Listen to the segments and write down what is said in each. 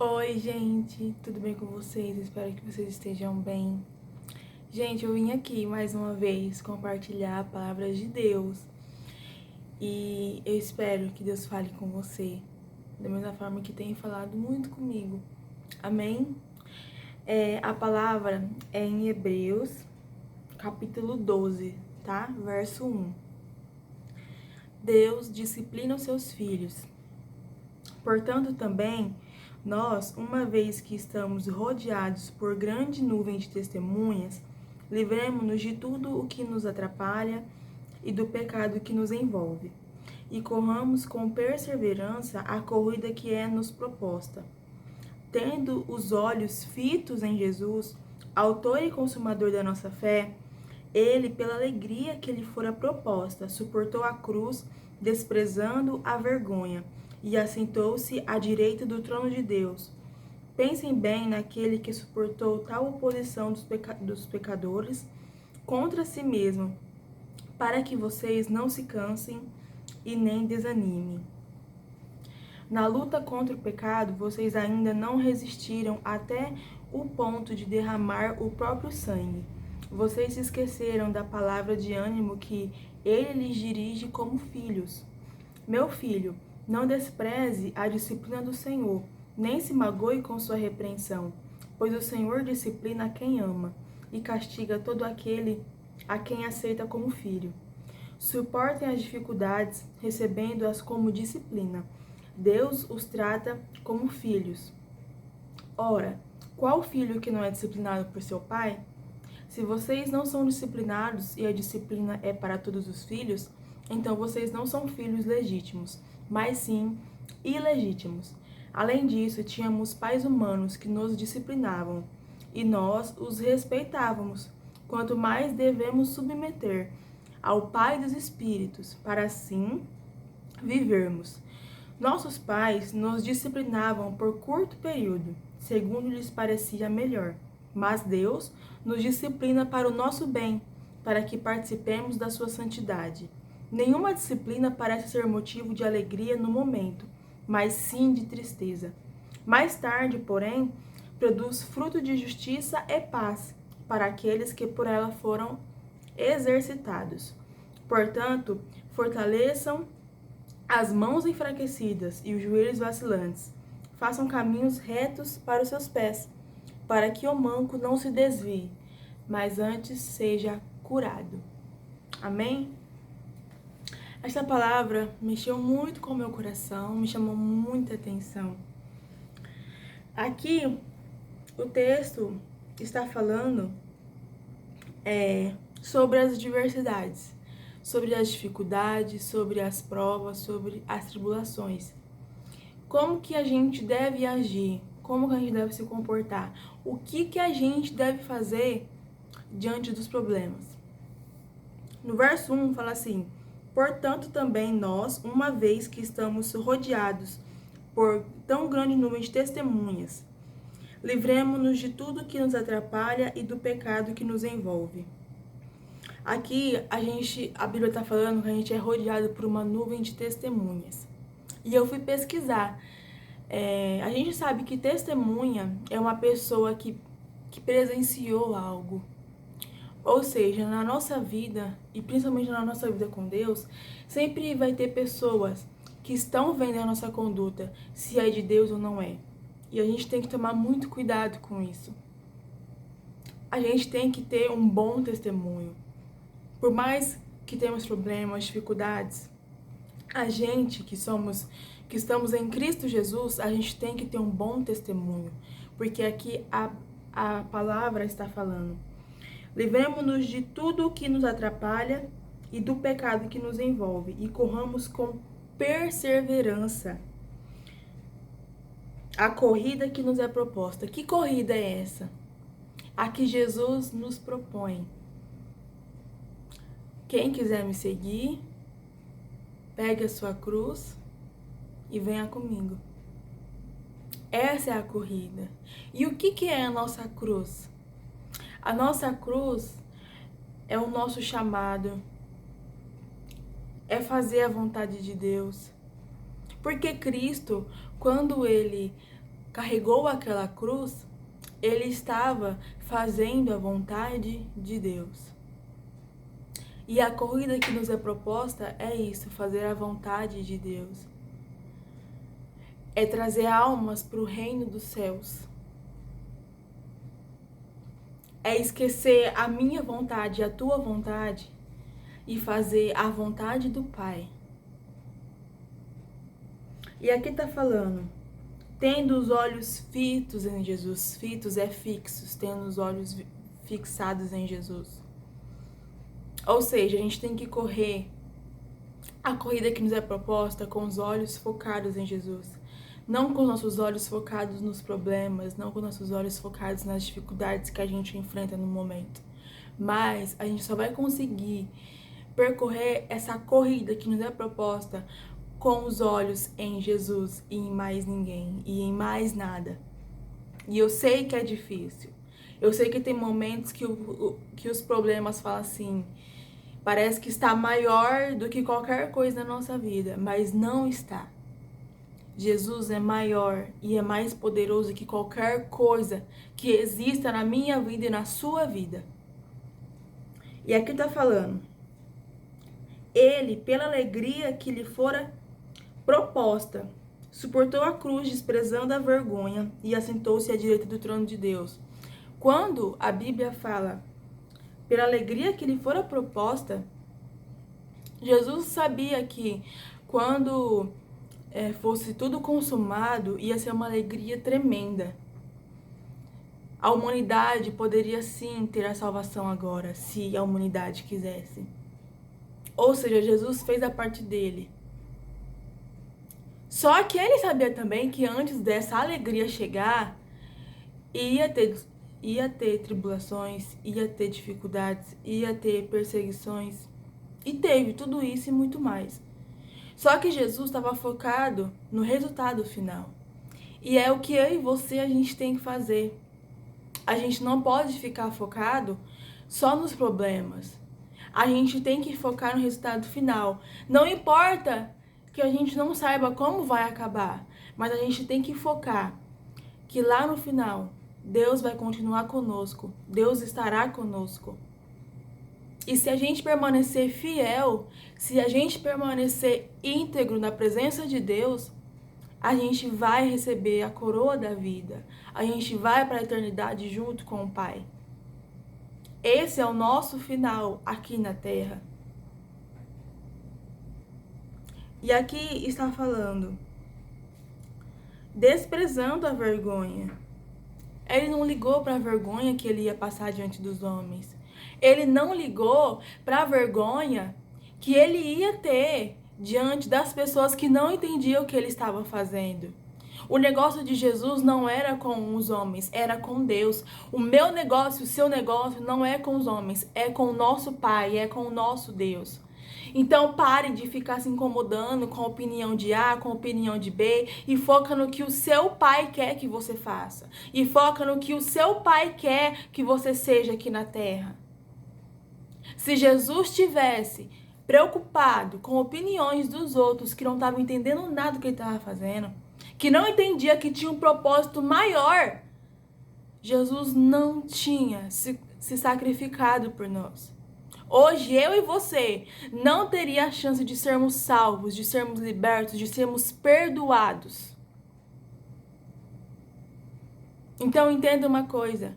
Oi, gente, tudo bem com vocês? Espero que vocês estejam bem. Gente, eu vim aqui mais uma vez compartilhar a palavra de Deus e eu espero que Deus fale com você da mesma forma que tem falado muito comigo. Amém? A palavra é em Hebreus, capítulo 12, tá? Verso 1. Deus disciplina os seus filhos. Portanto, também, nós, uma vez que estamos rodeados por grande nuvem de testemunhas, livremo-nos de tudo o que nos atrapalha e do pecado que nos envolve, e corramos com perseverança a corrida que é nos proposta. Tendo os olhos fitos em Jesus, autor e consumador da nossa fé, ele, pela alegria que lhe fora proposta, suportou a cruz, desprezando a vergonha, e assentou-se à direita do trono de Deus. Pensem bem naquele que suportou tal oposição dos pecadores contra si mesmo, para que vocês não se cansem e nem desanimem. Na luta contra o pecado, vocês ainda não resistiram até o ponto de derramar o próprio sangue. Vocês se esqueceram da palavra de ânimo que ele lhes dirige como filhos. Meu filho, não despreze a disciplina do Senhor, nem se magoe com sua repreensão, pois o Senhor disciplina quem ama e castiga todo aquele a quem aceita como filho. Suportem as dificuldades, recebendo-as como disciplina. Deus os trata como filhos. Ora, qual filho que não é disciplinado por seu pai? Se vocês não são disciplinados e a disciplina é para todos os filhos, então vocês não são filhos legítimos, mas sim ilegítimos. Além disso, tínhamos pais humanos que nos disciplinavam, e nós os respeitávamos. Quanto mais devemos submeter ao Pai dos Espíritos, para assim vivermos. Nossos pais nos disciplinavam por curto período, segundo lhes parecia melhor, mas Deus nos disciplina para o nosso bem, para que participemos da sua santidade. Nenhuma disciplina parece ser motivo de alegria no momento, mas sim de tristeza. Mais tarde, porém, produz fruto de justiça e paz para aqueles que por ela foram exercitados. Portanto, fortaleçam as mãos enfraquecidas e os joelhos vacilantes. Façam caminhos retos para os seus pés, para que o manco não se desvie, mas antes seja curado. Amém? Esta palavra mexeu muito com o meu coração, me chamou muita atenção. Aqui, o texto está falando sobre as adversidades, sobre as dificuldades, sobre as provas, sobre as tribulações. Como que a gente deve agir? Como que a gente deve se comportar? O que a gente deve fazer diante dos problemas? No verso 1 fala assim: portanto também nós, uma vez que estamos rodeados por tão grande número de testemunhas, livremo-nos de tudo que nos atrapalha e do pecado que nos envolve. Aqui a Bíblia está falando que a gente é rodeado por uma nuvem de testemunhas. E eu fui pesquisar. A gente sabe que testemunha é uma pessoa que presenciou algo. Ou seja, na nossa vida, e principalmente na nossa vida com Deus, sempre vai ter pessoas que estão vendo a nossa conduta, se é de Deus ou não é. E a gente tem que tomar muito cuidado com isso. A gente tem que ter um bom testemunho. Por mais que temos problemas, dificuldades, a gente que estamos em Cristo Jesus, a gente tem que ter um bom testemunho, porque aqui a palavra está falando: livremo-nos de tudo o que nos atrapalha e do pecado que nos envolve, e corramos com perseverança a corrida que nos é proposta. Que corrida é essa? A que Jesus nos propõe. Quem quiser me seguir, pegue a sua cruz e venha comigo. Essa é a corrida. E o que é a nossa cruz? A nossa cruz é o nosso chamado, é fazer a vontade de Deus. Porque Cristo, quando ele carregou aquela cruz, ele estava fazendo a vontade de Deus. E a corrida que nos é proposta é isso, fazer a vontade de Deus. É trazer almas para o reino dos céus. É esquecer a minha vontade, a tua vontade, e fazer a vontade do Pai. E aqui está falando, tendo os olhos fitos em Jesus. Fitos é fixos, tendo os olhos fixados em Jesus. Ou seja, a gente tem que correr a corrida que nos é proposta com os olhos focados em Jesus. Não com os nossos olhos focados nos problemas, não com os nossos olhos focados nas dificuldades que a gente enfrenta no momento. Mas a gente só vai conseguir percorrer essa corrida que nos é proposta com os olhos em Jesus e em mais ninguém, e em mais nada. E eu sei que é difícil. Eu sei que tem momentos que os problemas falam assim, parece que está maior do que qualquer coisa na nossa vida, mas não está. Jesus é maior e é mais poderoso que qualquer coisa que exista na minha vida e na sua vida. E aqui está falando, ele, pela alegria que lhe fora proposta, suportou a cruz, desprezando a vergonha, e assentou-se à direita do trono de Deus. Quando a Bíblia fala, pela alegria que lhe fora proposta, Jesus sabia que quando fosse tudo consumado, ia ser uma alegria tremenda. A humanidade poderia sim ter a salvação agora, se a humanidade quisesse. Ou seja, Jesus fez a parte dele. Só que ele sabia também que antes dessa alegria chegar, ia ter tribulações, ia ter dificuldades, ia ter perseguições. E teve tudo isso e muito mais. Só que Jesus estava focado no resultado final. E é o que eu e você a gente tem que fazer. A gente não pode ficar focado só nos problemas. A gente tem que focar no resultado final. Não importa que a gente não saiba como vai acabar, mas a gente tem que focar que lá no final Deus vai continuar conosco, Deus estará conosco. E se a gente permanecer fiel, se a gente permanecer íntegro na presença de Deus, a gente vai receber a coroa da vida. A gente vai para a eternidade junto com o Pai. Esse é o nosso final aqui na Terra. E aqui está falando, desprezando a vergonha. Ele não ligou para a vergonha que ele ia passar diante dos homens. Ele não ligou para a vergonha que ele ia ter diante das pessoas que não entendiam o que ele estava fazendo. O negócio de Jesus não era com os homens, era com Deus. O meu negócio, o seu negócio não é com os homens, é com o nosso Pai, é com o nosso Deus. Então pare de ficar se incomodando com a opinião de A, com a opinião de B, e foca no que o seu pai quer que você faça. E foca no que o seu pai quer que você seja aqui na terra. Se Jesus tivesse preocupado com opiniões dos outros que não estavam entendendo nada do que ele estava fazendo, que não entendia que tinha um propósito maior, Jesus não tinha se sacrificado por nós. Hoje, eu e você não teria a chance de sermos salvos, de sermos libertos, de sermos perdoados. Então, entenda uma coisa.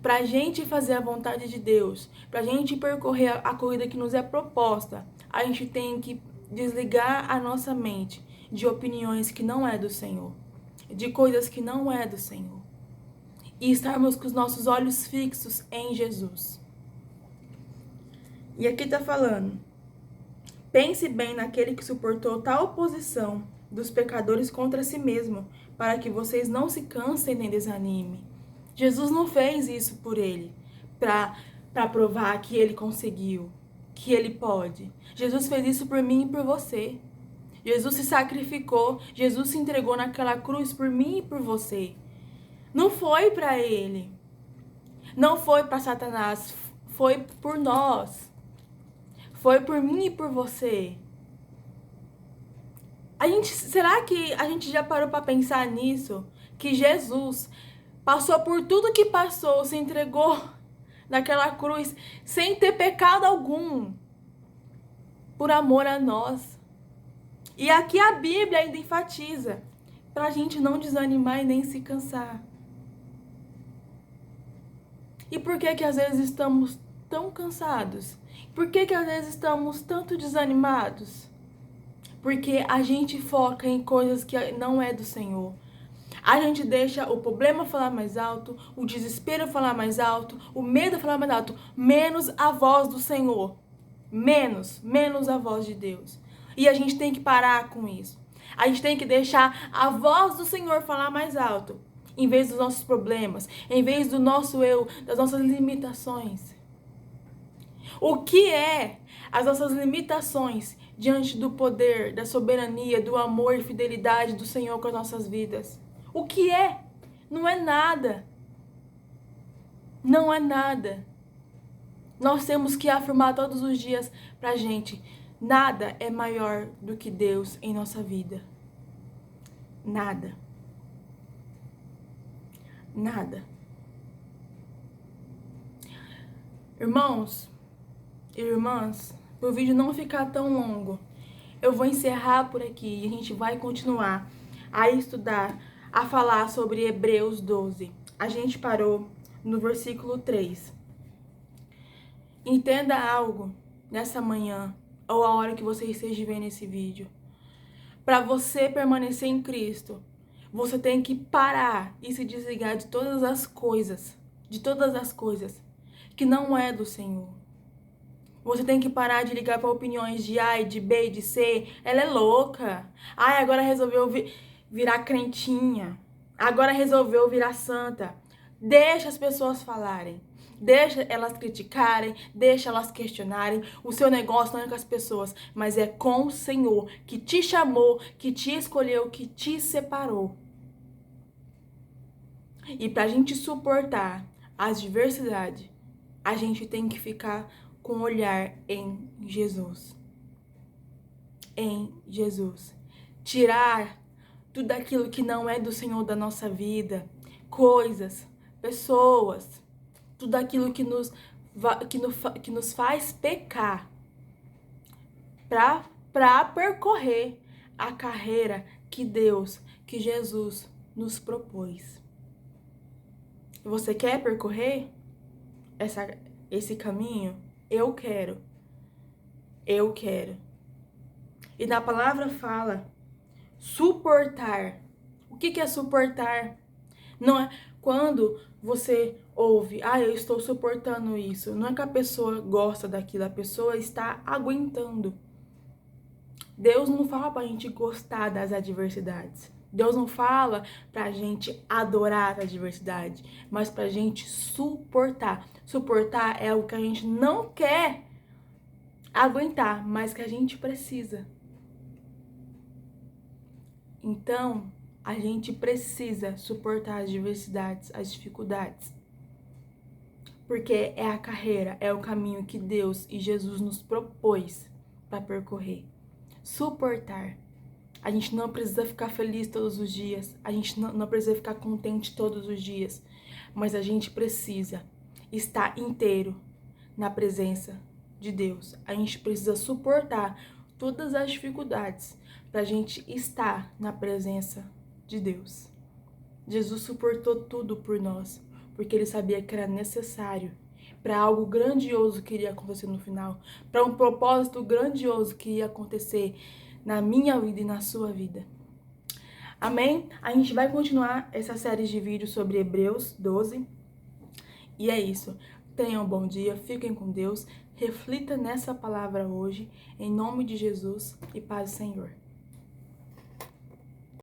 Para a gente fazer a vontade de Deus, para a gente percorrer a corrida que nos é proposta, a gente tem que desligar a nossa mente de opiniões que não é do Senhor, de coisas que não é do Senhor. E estarmos com os nossos olhos fixos em Jesus. E aqui está falando, pense bem naquele que suportou tal oposição dos pecadores contra si mesmo, para que vocês não se cansem nem desanimem. Jesus não fez isso por ele, para provar que ele conseguiu, que ele pode. Jesus fez isso por mim e por você. Jesus se sacrificou, Jesus se entregou naquela cruz por mim e por você. Não foi para ele, não foi para Satanás, foi por nós. Foi por mim e por você. Será que a gente já parou para pensar nisso? que Jesus passou por tudo que passou, se entregou naquela cruz sem ter pecado algum, por amor a nós. E aqui a Bíblia ainda enfatiza, para a gente não desanimar e nem se cansar. E por que às vezes estamos tão cansados? Por que às vezes estamos tanto desanimados? Porque a gente foca em coisas que não é do Senhor. A gente deixa o problema falar mais alto, o desespero falar mais alto, o medo falar mais alto, menos a voz do Senhor. Menos a voz de Deus. E a gente tem que parar com isso. A gente tem que deixar a voz do Senhor falar mais alto, em vez dos nossos problemas, em vez do nosso eu, das nossas limitações. O que é as nossas limitações diante do poder, da soberania, do amor e fidelidade do Senhor com as nossas vidas? O que é? Não é nada. Não é nada. Nós temos que afirmar todos os dias pra gente: nada é maior do que Deus em nossa vida. Nada. Nada. Irmãos e irmãs, para o vídeo não ficar tão longo, eu vou encerrar por aqui e a gente vai continuar a estudar, a falar sobre Hebreus 12. A gente parou no versículo 3. Entenda algo nessa manhã, ou a hora que você esteja vendo esse vídeo. Para você permanecer em Cristo, você tem que parar e se desligar de todas as coisas que não é do Senhor. Você tem que parar de ligar para opiniões de A, de B, de C. Ela é louca. Ai, agora resolveu virar crentinha. Agora resolveu virar santa. Deixa as pessoas falarem. Deixa elas criticarem, deixa elas questionarem. O seu negócio não é com as pessoas, mas é com o Senhor, que te chamou, que te escolheu, que te separou. E pra gente suportar as diversidades, a gente tem que ficar com o olhar em Jesus. Em Jesus. Tirar tudo aquilo que não é do Senhor da nossa vida, coisas, pessoas, tudo aquilo que nos faz pecar, para percorrer a carreira que Jesus nos propôs. Você quer percorrer esse caminho? Eu quero. E na palavra fala suportar. O que é suportar? Não é quando você ouve, eu estou suportando isso. Não é que a pessoa gosta daquilo, a pessoa está aguentando. Deus não fala pra gente gostar das adversidades. Deus não fala pra gente adorar a adversidade, mas pra gente suportar. Suportar é algo que a gente não quer aguentar, mas que a gente precisa. Então, a gente precisa suportar as adversidades, as dificuldades. Porque é a carreira, é o caminho que Deus e Jesus nos propôs para percorrer. Suportar. A gente não precisa ficar feliz todos os dias, a gente não precisa ficar contente todos os dias, mas a gente precisa estar inteiro na presença de Deus. A gente precisa suportar todas as dificuldades para a gente estar na presença de Deus. Jesus suportou tudo por nós, porque ele sabia que era necessário para algo grandioso que iria acontecer no final, para um propósito grandioso que ia acontecer na minha vida e na sua vida. Amém? A gente vai continuar essa série de vídeos sobre Hebreus 12. E é isso. Tenham um bom dia, fiquem com Deus, reflita nessa palavra hoje, em nome de Jesus e paz do Senhor.